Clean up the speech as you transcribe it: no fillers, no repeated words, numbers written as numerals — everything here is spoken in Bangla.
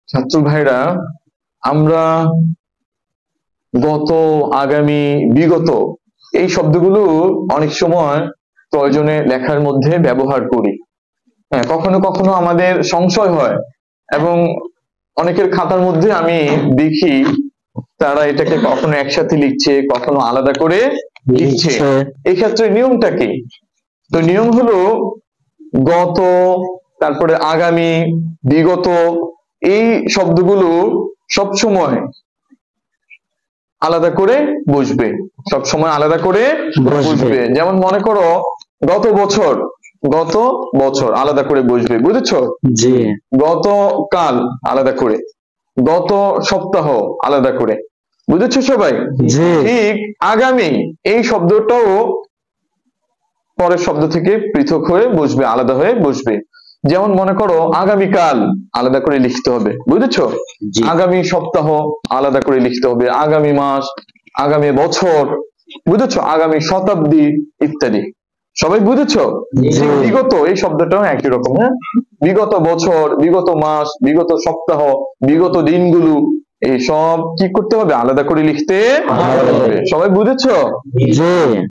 ছাত্র ভাইরা, আমরা গত, আগামী, বিগত এই শব্দগুলো অনেক সময় প্রয়োজনে লেখার মধ্যে ব্যবহার করি। হ্যাঁ, কখনো কখনো আমাদের সংশয় হয় এবং অনেকের খাতার মধ্যে আমি দেখি তারা এটাকে কখনো একসাথে লিখছে, কখনো আলাদা করে লিখছে। এই ক্ষেত্রে নিয়মটা কি? তো নিয়ম হলো গত, তারপরে আগামী, বিগত এই শব্দগুলো সবসময় আলাদা করে বসবে, সবসময় আলাদা করে বসবে। যেমন মনে করো গত বছর, গত বছর আলাদা করে বসবে, বুঝেছো? জি। গত কাল আলাদা করে, গত সপ্তাহ আলাদা করে, বুঝেছো সবাই? জি। ঠিক আগামী এই শব্দটাও পরের শব্দ থেকে পৃথক হয়ে বসবে, আলাদা হয়ে বসবে। যেমন মনে করো আগামীকাল আলাদা করে লিখতে হবে, বুঝেছো? জি। আগামী সপ্তাহ আলাদা করে লিখতে হবে, আগামী মাস, আগামী বছর, বুঝেছো? আগামী শতাব্দী ইত্যাদি। সবাই বুঝেছো? জি। বিগত এই শব্দটাও একই রকম। হ্যাঁ, বিগত বছর, বিগত মাস, বিগত সপ্তাহ, বিগত দিনগুলো এই সব কি করতে হবে? আলাদা করে লিখতে হবে। সবাই বুঝেছো? জি।